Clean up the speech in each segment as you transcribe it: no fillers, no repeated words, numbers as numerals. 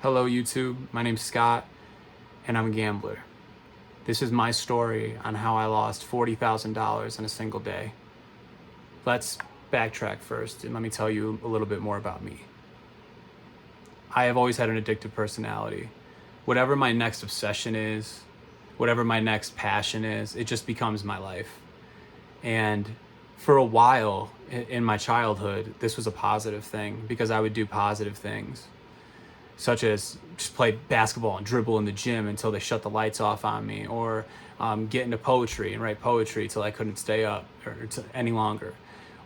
Hello YouTube, my name's Scott and I'm a gambler. This is my story on how I lost $40,000 in a single day. Let's backtrack first and let me tell you a little bit more about me. I have always had an addictive personality. Whatever my next obsession is, whatever my next passion is, it just becomes my life. And for a while in my childhood, this was a positive thing because I would do positive things, such as just play basketball and dribble in the gym until they shut the lights off on me, or get into poetry and write poetry till I couldn't stay up any longer,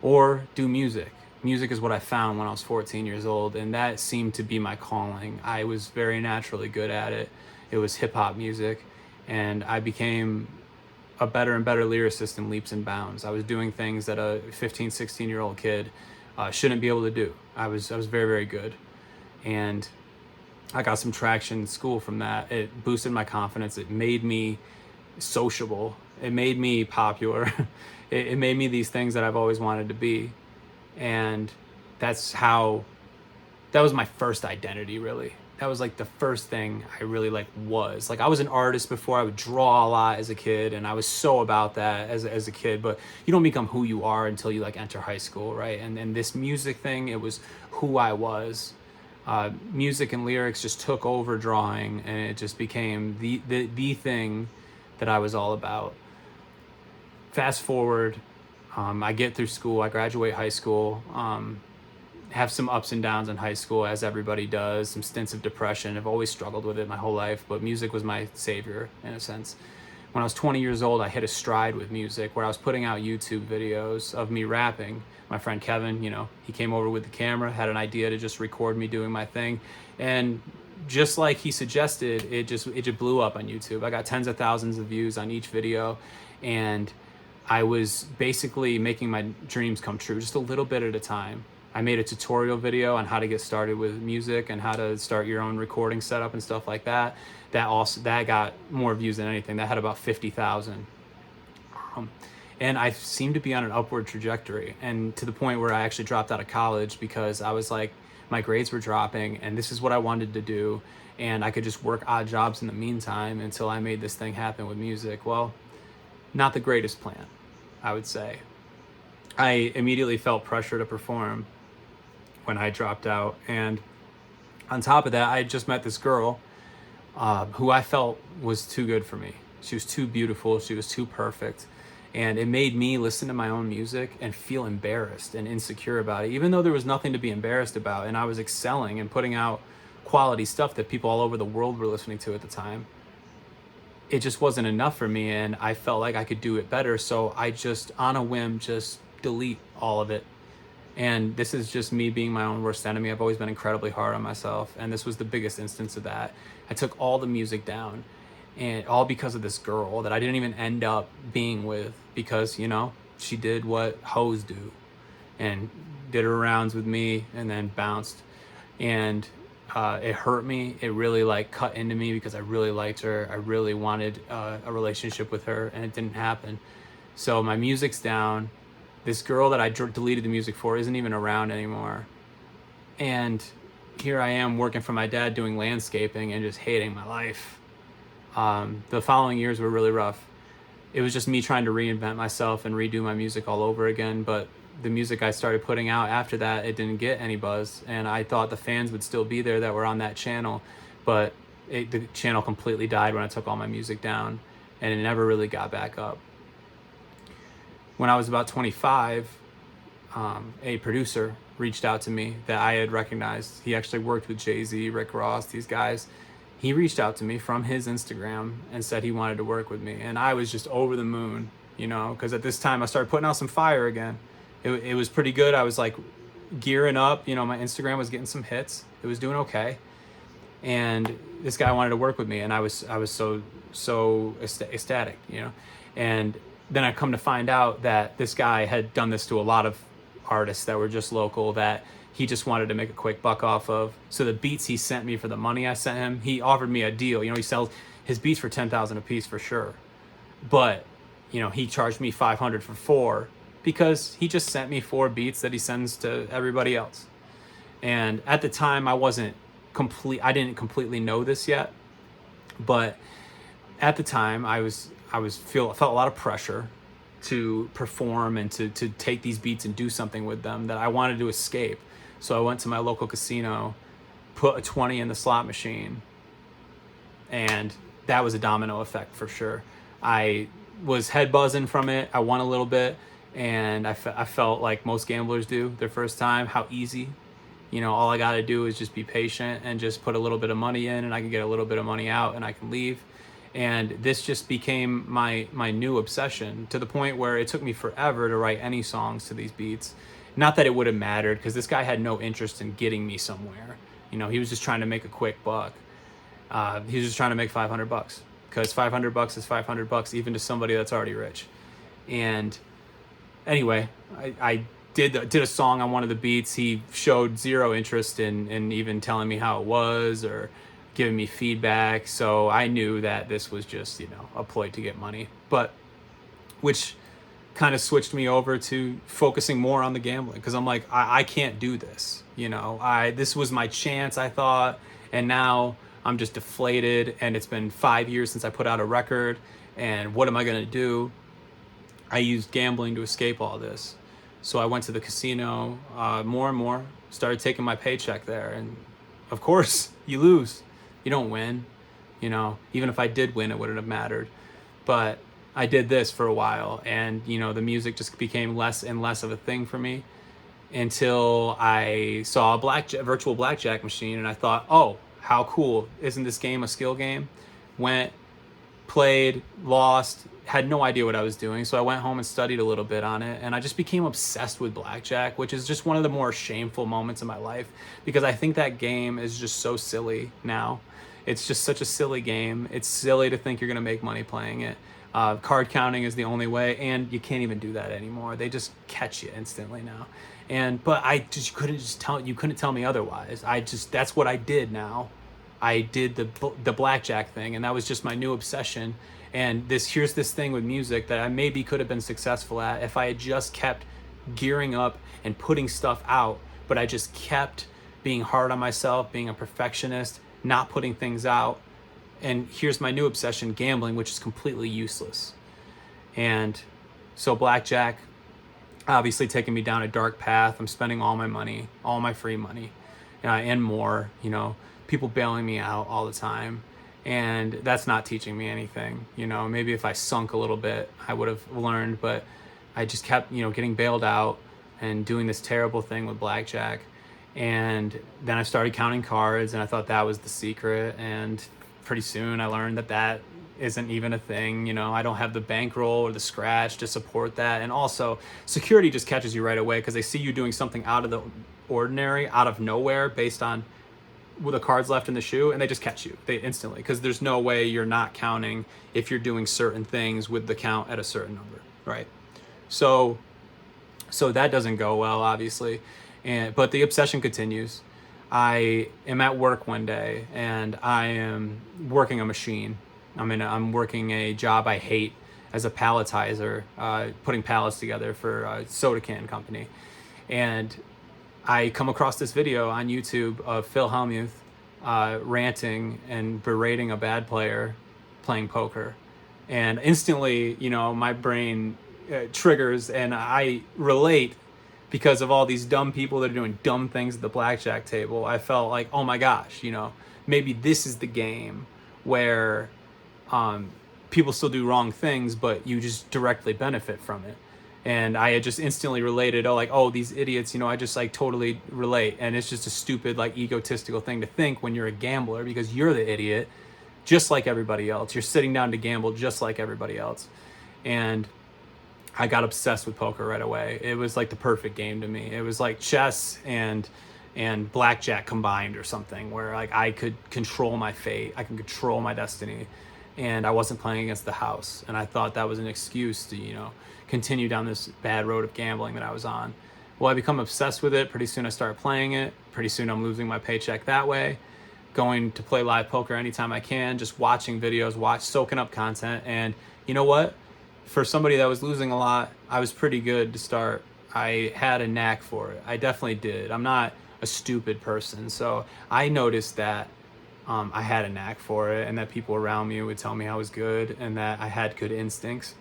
or do music. Music is what I found when I was 14 years old, and that seemed to be my calling. I was very naturally good at it. It was hip hop music, and I became a better and better lyricist in leaps and bounds. I was doing things that a 15, 16-year-old kid shouldn't be able to do. I was very, very good. And I got some traction in school from that. It boosted my confidence. It made me sociable. It made me popular. It made me these things that I've always wanted to be. And that was my first identity, really. That was like the first thing I really was. I was an artist before. I would draw a lot as a kid, and I was so about that as a kid, but you don't become who you are until you enter high school, right? And this music thing, it was who I was. Music and lyrics just took over drawing, and it just became the thing that I was all about. Fast forward, I get through school, I graduate high school, have some ups and downs in high school, as everybody does, some stints of depression. I've always struggled with it my whole life, but music was my savior in a sense. When I was 20 years old, I hit a stride with music where I was putting out YouTube videos of me rapping. My friend Kevin, he came over with the camera, had an idea to just record me doing my thing. And just like he suggested, it just blew up on YouTube. I got tens of thousands of views on each video, and I was basically making my dreams come true, just a little bit at a time. I made a tutorial video on how to get started with music and how to start your own recording setup and stuff like that. That got more views than anything. That had about 50,000. And I seemed to be on an upward trajectory, and to the point where I actually dropped out of college because I was like, my grades were dropping and this is what I wanted to do, and I could just work odd jobs in the meantime until I made this thing happen with music. Well, not the greatest plan, I would say. I immediately felt pressure to perform when I dropped out, and on top of that, I had just met this girl who I felt was too good for me. She was too beautiful, she was too perfect, and it made me listen to my own music and feel embarrassed and insecure about it, even though there was nothing to be embarrassed about, and I was excelling and putting out quality stuff that people all over the world were listening to at the time. It just wasn't enough for me, and I felt like I could do it better, so I just, on a whim, just delete all of it. And this is just me being my own worst enemy. I've always been incredibly hard on myself, and this was the biggest instance of that. I took all the music down, and all because of this girl that I didn't even end up being with, because she did what hoes do and did her rounds with me and then bounced. And it hurt me. It really cut into me because I really liked her. I really wanted a relationship with her, and it didn't happen. So my music's down. This girl that I deleted the music for isn't even around anymore. And here I am working for my dad doing landscaping and just hating my life. The following years were really rough. It was just me trying to reinvent myself and redo my music all over again. But the music I started putting out after that, it didn't get any buzz. And I thought the fans would still be there that were on that channel. But the channel completely died when I took all my music down, and it never really got back up. When I was about 25, a producer reached out to me that I had recognized. He actually worked with Jay-Z, Rick Ross, these guys. He reached out to me from his Instagram and said he wanted to work with me. And I was just over the moon, because at this time I started putting out some fire again. It was pretty good. I was gearing up, my Instagram was getting some hits. It was doing okay. And this guy wanted to work with me, and I was so ecstatic, And then I come to find out that this guy had done this to a lot of artists that were just local that he just wanted to make a quick buck off of. So the beats he sent me for the money I sent him, he offered me a deal. He sells his beats for $10,000 a piece for sure. But, he charged me $500 for 4 because he just sent me 4 beats that he sends to everybody else. And at the time I wasn't I didn't completely know this yet, but at the time felt a lot of pressure to perform and to take these beats and do something with them that I wanted to escape. So I went to my local casino, put a 20 in the slot machine, and that was a domino effect for sure. I was head buzzing from it. I won a little bit, and I felt like most gamblers do their first time, how easy. All I got to do is just be patient and just put a little bit of money in, and I can get a little bit of money out, and I can leave. And this just became my new obsession, to the point where it took me forever to write any songs to these beats. Not that it would have mattered, because this guy had no interest in getting me somewhere. He was just trying to make a quick buck. He was just trying to make $500, because $500 is $500 even to somebody that's already rich. And anyway, I did a song on one of the beats. He showed zero interest in even telling me how it was or giving me feedback. So I knew that this was just, a ploy to get money, but which kind of switched me over to focusing more on the gambling, because I'm like, I can't do this. This was my chance, I thought, and now I'm just deflated, and it's been 5 years since I put out a record, and what am I going to do? I used gambling to escape all this. So I went to the casino more and more, started taking my paycheck there. And of course, you lose. You don't win. Even if I did win, it wouldn't have mattered. But I did this for a while, and, the music just became less and less of a thing for me, until I saw a virtual blackjack machine, and I thought, oh, how cool. Isn't this game a skill game? Went, played, lost, had no idea what I was doing. So I went home and studied a little bit on it, and I just became obsessed with blackjack, which is just one of the more shameful moments in my life, because I think that game is just so silly now. It's just such a silly game. It's silly to think you're going to make money playing it. Card counting is the only way, and you can't even do that anymore. They just catch you instantly now. But you couldn't tell me otherwise. That's what I did now. I did the blackjack thing, and that was just my new obsession. And here's this thing with music that I maybe could have been successful at if I had just kept gearing up and putting stuff out, but I just kept being hard on myself, being a perfectionist, not putting things out. And here's my new obsession, gambling, which is completely useless. And so blackjack, obviously taking me down a dark path. I'm spending all my money, all my free money, and more, people bailing me out all the time. And that's not teaching me anything. Maybe if I sunk a little bit, I would have learned, but I just kept, getting bailed out and doing this terrible thing with blackjack. And then I started counting cards, and I thought that was the secret. And pretty soon I learned that isn't even a thing. I don't have the bankroll or the scratch to support that. And also, security just catches you right away, because they see you doing something out of the ordinary, out of nowhere, based on with the cards left in the shoe, and they just catch you. They instantly, because there's no way you're not counting if you're doing certain things with the count at a certain number, right? So that doesn't go well, obviously, but the obsession continues. I am at work one day, and I am working a machine. I'm working a job I hate as a palletizer, putting pallets together for a soda can company, and I come across this video on YouTube of Phil Hellmuth ranting and berating a bad player playing poker. And instantly, my brain triggers, and I relate, because of all these dumb people that are doing dumb things at the blackjack table. I felt like, oh my gosh, maybe this is the game where people still do wrong things, but you just directly benefit from it. And I had just instantly related, these idiots, I just totally relate. And it's just a stupid, egotistical thing to think when you're a gambler, because you're the idiot, just like everybody else. You're sitting down to gamble just like everybody else. And I got obsessed with poker right away. It was like the perfect game to me. It was like chess and blackjack combined or something, where I could control my fate. I can control my destiny. And I wasn't playing against the house. And I thought that was an excuse to, continue down this bad road of gambling that I was on. Well, I become obsessed with it. Pretty soon I start playing it. Pretty soon I'm losing my paycheck that way. Going to play live poker anytime I can, just watching videos, soaking up content. And you know what? For somebody that was losing a lot, I was pretty good to start. I had a knack for it. I definitely did. I'm not a stupid person. So I noticed that I had a knack for it, and that people around me would tell me I was good and that I had good instincts.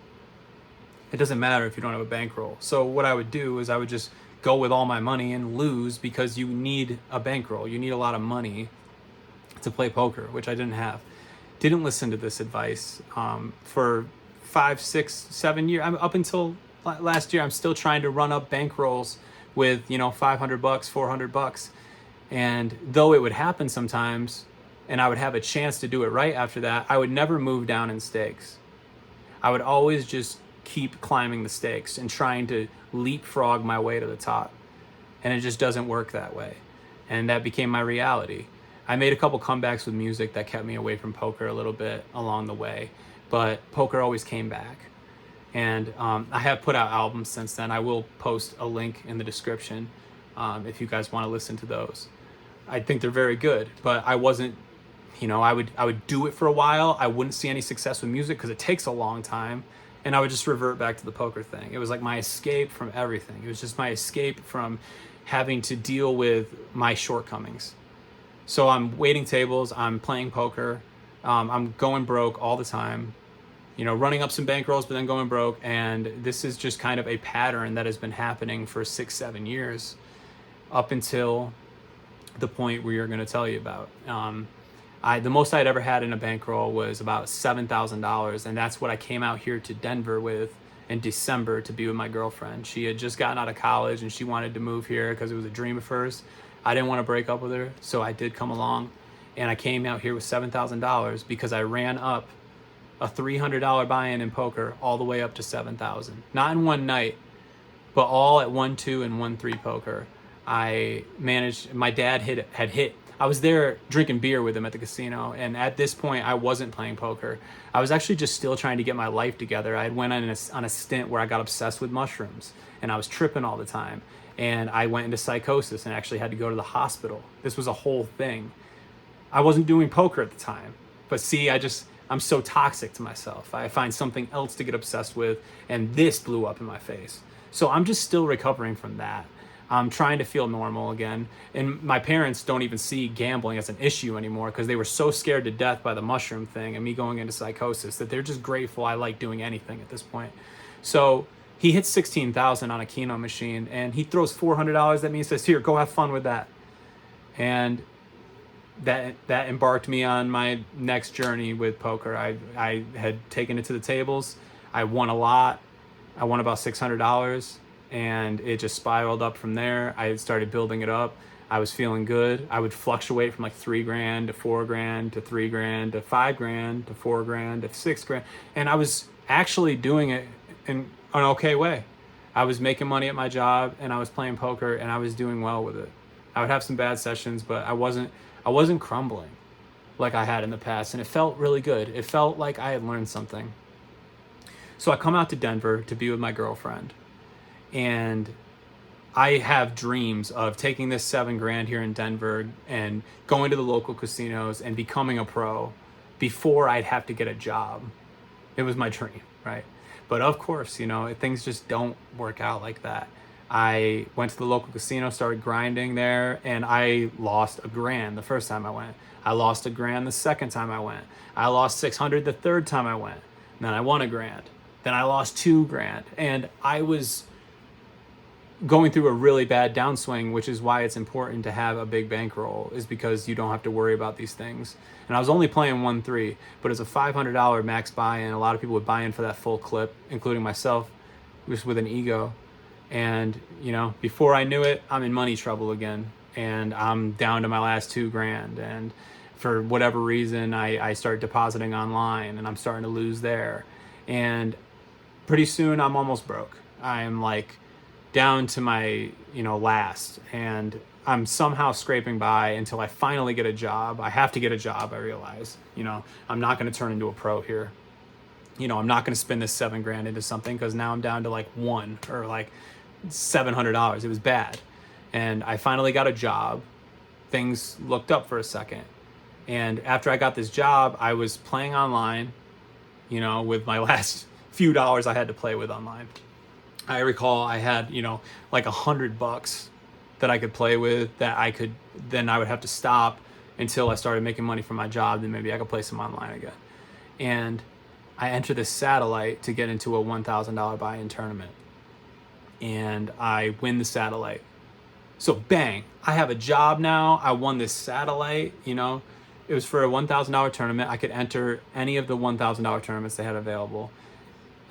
It doesn't matter if you don't have a bankroll. So what I would do is I would just go with all my money and lose, because you need a bankroll. You need a lot of money to play poker, which I didn't have. Didn't listen to this advice for 5, 6, 7 years. I'm up until last year. I'm still trying to run up bankrolls with $500, $400, and though it would happen sometimes, and I would have a chance to do it right after that, I would never move down in stakes. I would always just keep climbing the stakes and trying to leapfrog my way to the top. And it just doesn't work that way. And that became my reality. I made a couple comebacks with music that kept me away from poker a little bit along the way, but poker always came back. And I have put out albums since then. I will post a link in the description if you guys want to listen to those. I think they're very good, but I wasn't, I would do it for a while. I wouldn't see any success with music because it takes a long time. And I would just revert back to the poker thing. It was like my escape from everything. It was just my escape from having to deal with my shortcomings. So I'm waiting tables, I'm playing poker, I'm going broke all the time, running up some bankrolls, but then going broke. And this is just kind of a pattern that has been happening for 6, 7 years up until the point we are going to tell you about. The most I'd ever had in a bankroll was about $7,000, and that's what I came out here to Denver with in December to be with my girlfriend. She had just gotten out of college and she wanted to move here because it was a dream of hers. I didn't want to break up with her, so I did come along, and I came out here with $7,000 because I ran up a $300 buy-in in poker all the way up to $7,000. Not in one night, but all at 1-2 and 1-3 poker. I managed. My dad had hit. I was there drinking beer with him at the casino, and at this point, I wasn't playing poker. I was actually just still trying to get my life together. I went on a stint where I got obsessed with mushrooms, and I was tripping all the time. And I went into psychosis and actually had to go to the hospital. This was a whole thing. I wasn't doing poker at the time, but see, I'm so toxic to myself. I find something else to get obsessed with, and this blew up in my face. So I'm just still recovering from that. I'm trying to feel normal again. And my parents don't even see gambling as an issue anymore because they were so scared to death by the mushroom thing and me going into psychosis that they're just grateful I like doing anything at this point. So he hits 16,000 on a Keno machine, and he throws $400 at me and says, "Here, go have fun with that." And that embarked me on my next journey with poker. I had taken it to the tables. I won a lot. I won about $600. And it just spiraled up from there. I had started building it up. I was feeling good. I would fluctuate from like $3,000 to $4,000 to $3,000 to $5,000 to $4,000 to $6,000. And I was actually doing it in an okay way. I was making money at my job, and I was playing poker, and I was doing well with it. I would have some bad sessions, but I wasn't crumbling like I had in the past. And it felt really good. It felt like I had learned something. So I come out to Denver to be with my girlfriend. And I have dreams of taking this $7,000 here in Denver and going to the local casinos and becoming a pro before I'd have to get a job. It was my dream, right? But of course, things just don't work out like that. I went to the local casino, started grinding there, and I lost $1,000 the first time I went. I lost $1,000 the second time I went. I lost $600 the third time I went. And then I won $1,000. Then I lost $2,000. And I was going through a really bad downswing, which is why it's important to have a big bankroll, is because you don't have to worry about these things. And I was only playing 1-3, but it's a $500 max buy-in. A lot of people would buy in for that full clip, including myself, just with an ego. And, before I knew it, I'm in money trouble again. And I'm down to my last $2,000. And for whatever reason, I start depositing online, and I'm starting to lose there. And pretty soon I'm almost broke. I'm like down to my, last, and I'm somehow scraping by until I finally get a job. I have to get a job, I realize. I'm not going to turn into a pro here. I'm not going to spend this $7,000 into something, because now I'm down to like $1 or like $700. It was bad. And I finally got a job. Things looked up for a second. And after I got this job, I was playing online, with my last few dollars I had to play with online. I recall I had, like $100 that I could play with that then I would have to stop until I started making money from my job. Then maybe I could play some online again. And I enter this satellite to get into a $1,000 buy-in tournament. And I win the satellite. So bang, I have a job now. I won this satellite, It was for a $1,000 tournament. I could enter any of the $1,000 tournaments they had available.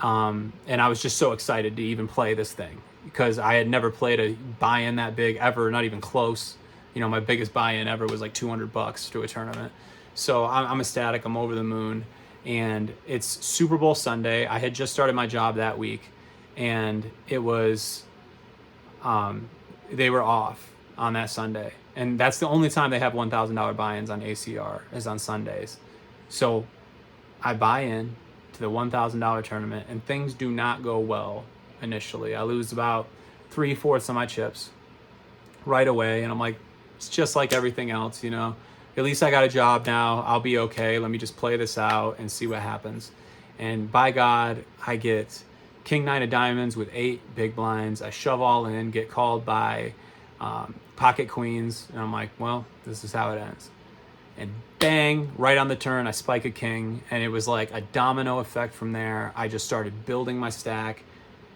And I was just so excited to even play this thing because I had never played a buy-in that big ever, not even close. My biggest buy-in ever was like $200 to a tournament. So I'm ecstatic. I'm over the moon. And it's Super Bowl Sunday. I had just started my job that week, and it was, they were off on that Sunday. And that's the only time they have $1,000 buy-ins on ACR is on Sundays. So I buy in to the $1,000 tournament, and things do not go well initially. I lose about 3/4 of my chips right away, and I'm like, it's just like everything else, At least I got a job now. I'll be okay. Let me just play this out and see what happens. And by God, I get King 9 of diamonds with 8 big blinds. I shove all in, get called by pocket queens, and I'm like, well, this is how it ends. And bang, right on the turn, I spike a king, and it was like a domino effect from there. I just started building my stack,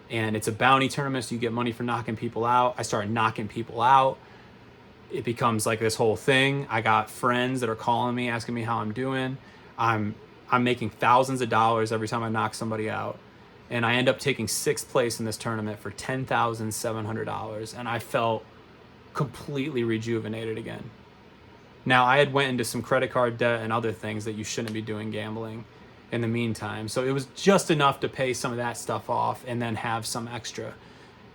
and it's a bounty tournament, so you get money for knocking people out. I started knocking people out. It becomes like this whole thing. I got friends that are calling me, asking me how I'm doing. I'm making thousands of dollars every time I knock somebody out. And I end up taking 6th place in this tournament for $10,700. And I felt completely rejuvenated again. Now, I had went into some credit card debt and other things that you shouldn't be doing gambling in the meantime. So it was just enough to pay some of that stuff off and then have some extra.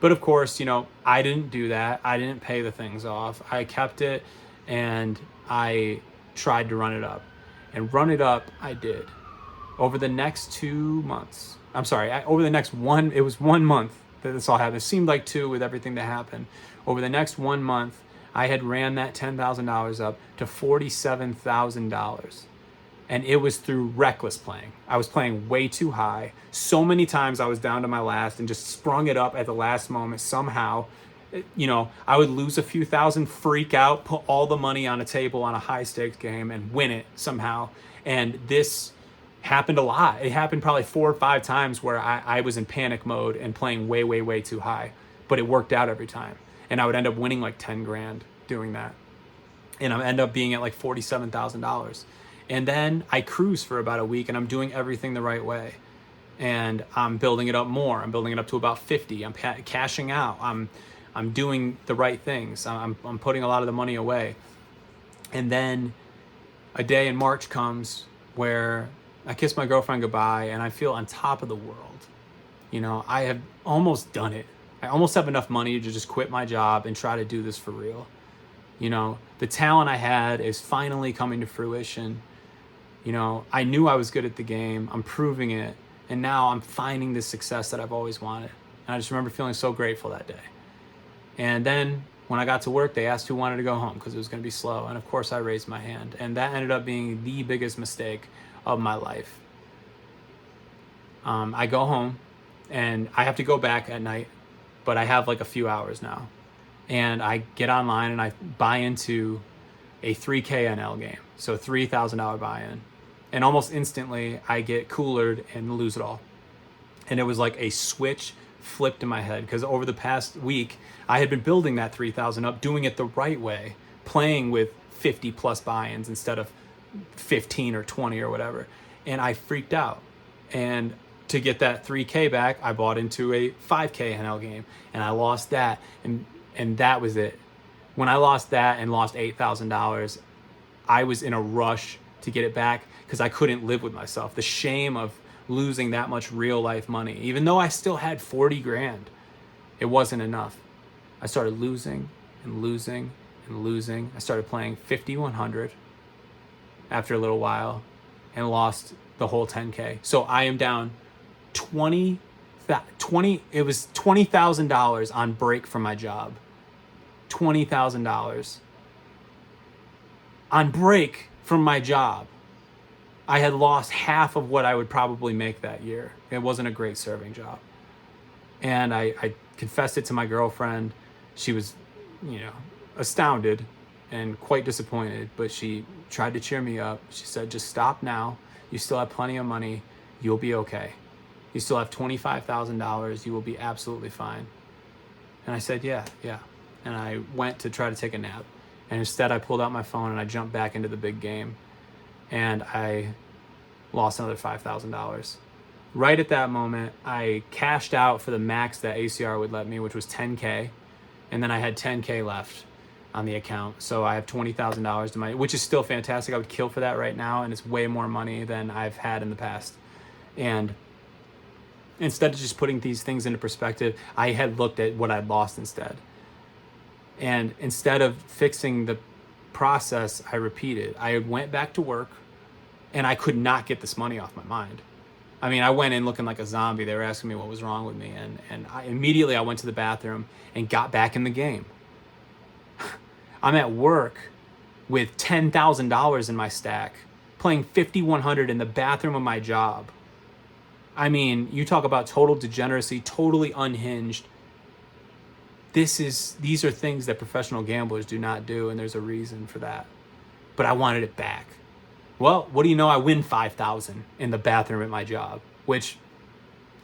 But of course, I didn't do that. I didn't pay the things off. I kept it, and I tried to run it up. And run it up, I did. Over the next 2 months. Over the next it was 1 month that this all happened. It seemed like 2 with everything that happened. Over the next 1 month, I had ran that $10,000 up to $47,000. And it was through reckless playing. I was playing way too high. So many times I was down to my last and just sprung it up at the last moment somehow. I would lose a few thousand, freak out, put all the money on a table on a high stakes game and win it somehow. And this happened a lot. It happened probably 4 or 5 times where I was in panic mode and playing way, way, way too high. But it worked out every time. And I would end up winning like 10 grand doing that. And I end up being at like $47,000. And then I cruise for about a week, and I'm doing everything the right way. And I'm building it up more. I'm building it up to about 50. I'm cashing out. I'm doing the right things. I'm putting a lot of the money away. And then a day in March comes where I kiss my girlfriend goodbye, and I feel on top of the world. I have almost done it. I almost have enough money to just quit my job and try to do this for real. The talent I had is finally coming to fruition. I knew I was good at the game. I'm proving it. And now I'm finding this success that I've always wanted. And I just remember feeling so grateful that day. And then when I got to work, they asked who wanted to go home because it was going to be slow. And of course I raised my hand. And that ended up being the biggest mistake of my life. I go home and I have to go back at night, but I have like a few hours now. And I get online and I buy into a 3K NL game. So $3,000 buy-in. And almost instantly I get coolered and lose it all. And it was like a switch flipped in my head because over the past week I had been building that 3,000 up, doing it the right way, playing with 50 plus buy-ins instead of 15 or 20 or whatever. And I freaked out. And to get that 3K back, I bought into a 5K NL game and I lost that. And that was it. When I lost that and lost $8,000, I was in a rush to get it back because I couldn't live with myself. The shame of losing that much real life money, even though I still had 40 grand, it wasn't enough. I started losing and losing and losing. I started playing 5,100 after a little while and lost the whole 10K. So I am down it was $20,000 on break from my job. $20,000 on break from my job. I had lost half of what I would probably make that year. It wasn't a great serving job. And I confessed it to my girlfriend. She was you know, astounded and quite disappointed, but she tried to cheer me up. She said, just stop now. You still have plenty of money. You'll be okay. You still have $25,000. You will be absolutely fine. And I said, yeah. And I went to try to take a nap. And instead I pulled out my phone and I jumped back into the big game. And I lost another $5,000. Right at that moment, I cashed out for the max that ACR would let me, which was 10K. And then I had 10K left on the account. So I have $20,000 to my, which is still fantastic. I would kill for that right now. And it's way more money than I've had in the past. And instead of just putting these things into perspective, I had looked at what I'd lost instead. And instead of fixing the process, I repeated. I went back to work and I could not get this money off my mind. I mean, I went in looking like a zombie. They were asking me what was wrong with me. And immediately I went to the bathroom and got back in the game. I'm at work with $10,000 in my stack, playing 5,100 in the bathroom of my job. I mean, you talk about total degeneracy, totally unhinged. These are things that professional gamblers do not do, and there's a reason for that. But I wanted it back. Well, what do you know? I win $5,000 in the bathroom at my job, which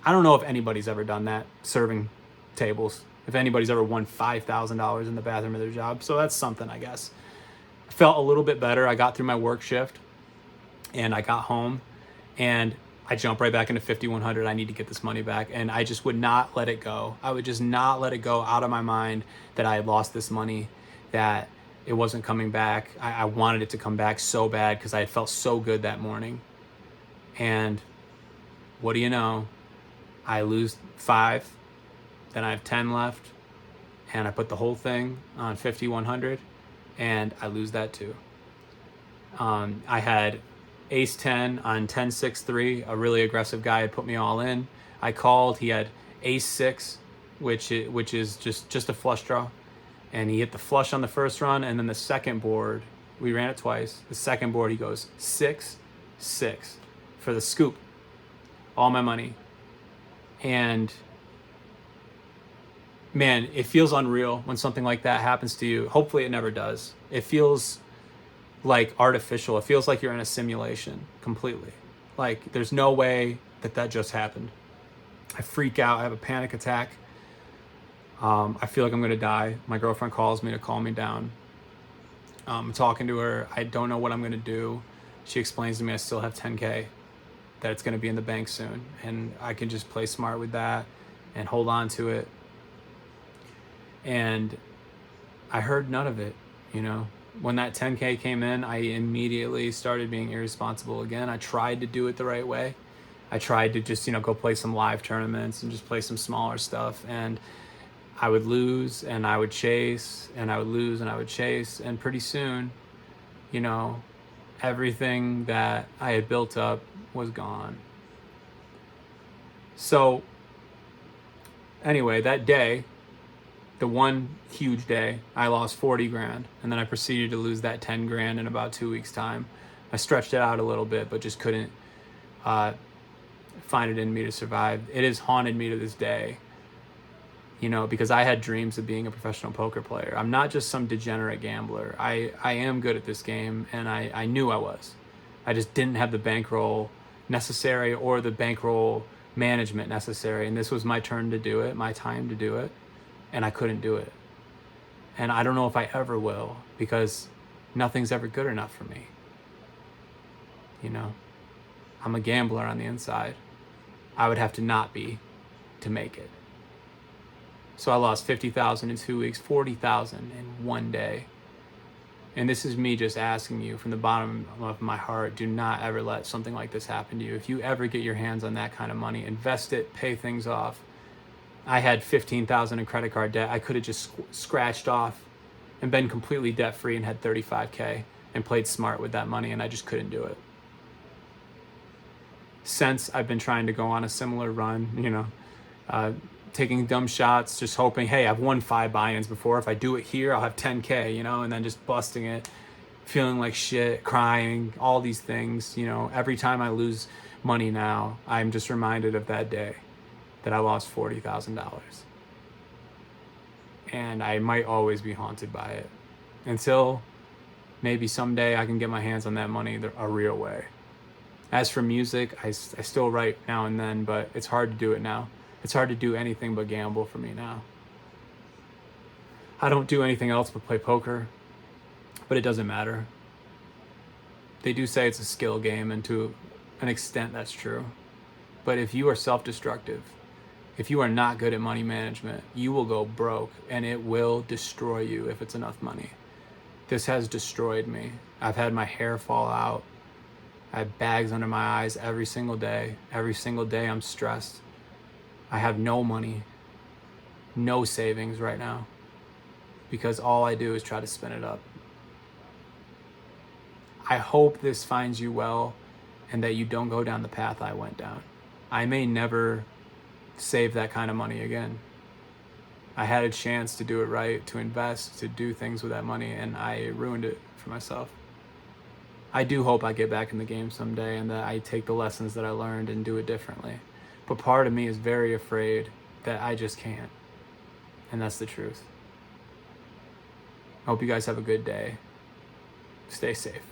I don't know if anybody's ever done that, serving tables. If anybody's ever won $5,000 in the bathroom of their job. So that's something, I guess. I felt a little bit better. I got through my work shift and I got home and I jumped right back into 5,100. I need to get this money back. And I just would not let it go. I would just not let it go out of my mind that I had lost this money, that it wasn't coming back. I wanted it to come back so bad because I had felt so good that morning. And what do you know? I lose 5, then I have 10 left, and I put the whole thing on 5,100, and I lose that too. I had ace 10 on 10-6-3. A really aggressive guy had put me all in. I called. He had ace 6, which is just a flush draw. And he hit the flush on the first run, and then the second board, we ran it twice. The second board, he goes 6-6 for the scoop. All my money. And man, it feels unreal when something like that happens to you. Hopefully it never does. It feels like artificial. It feels like you're in a simulation completely. Like there's no way that just happened. I freak out. I have a panic attack. I feel like I'm going to die. My girlfriend calls me to calm me down. I'm talking to her. I don't know what I'm going to do. She explains to me I still have 10K, that it's going to be in the bank soon. And I can just play smart with that and hold on to it. And I heard none of it, you know. When that 10K came in, I immediately started being irresponsible again. I tried to do it the right way. I tried to just, go play some live tournaments and just play some smaller stuff. And I would lose and I would chase and I would lose and I would chase. And pretty soon, everything that I had built up was gone. So anyway, that day, the one huge day, I lost 40 grand, and then I proceeded to lose that 10 grand in about 2 weeks' time. I stretched it out a little bit, but just couldn't find it in me to survive. It has haunted me to this day, because I had dreams of being a professional poker player. I'm not just some degenerate gambler. I am good at this game, and I knew I was. I just didn't have the bankroll necessary or the bankroll management necessary, and this was my turn to do it, my time to do it. And I couldn't do it. And I don't know if I ever will, because nothing's ever good enough for me. I'm a gambler on the inside. I would have to not be to make it. So I lost 50,000 in 2 weeks, 40,000 in 1 day. And this is me just asking you from the bottom of my heart, do not ever let something like this happen to you. If you ever get your hands on that kind of money, invest it, pay things off. I had 15,000 in credit card debt. I could have just scratched off and been completely debt free and had 35K and played smart with that money, and I just couldn't do it. Since I've been trying to go on a similar run, taking dumb shots, just hoping, hey, I've won 5 buy-ins before. If I do it here, I'll have 10K, and then just busting it, feeling like shit, crying, all these things. Every time I lose money now, I'm just reminded of that day that I lost $40,000. and I might always be haunted by it until maybe someday I can get my hands on that money a real way. As for music, I still write now and then, but it's hard to do it now. It's hard to do anything but gamble for me now. I don't do anything else but play poker, but it doesn't matter. They do say it's a skill game, and to an extent that's true. But if you are self-destructive, if you are not good at money management, you will go broke, and it will destroy you if it's enough money. This has destroyed me. I've had my hair fall out. I have bags under my eyes every single day. Every single day I'm stressed. I have no money, no savings right now, because all I do is try to spin it up. I hope this finds you well and that you don't go down the path I went down. I may never save that kind of money again. I had a chance to do it right, to invest, to do things with that money, and I ruined it for myself. I do hope I get back in the game someday and that I take the lessons that I learned and do it differently. But part of me is very afraid that I just can't. And that's the truth. I hope you guys have a good day. Stay safe.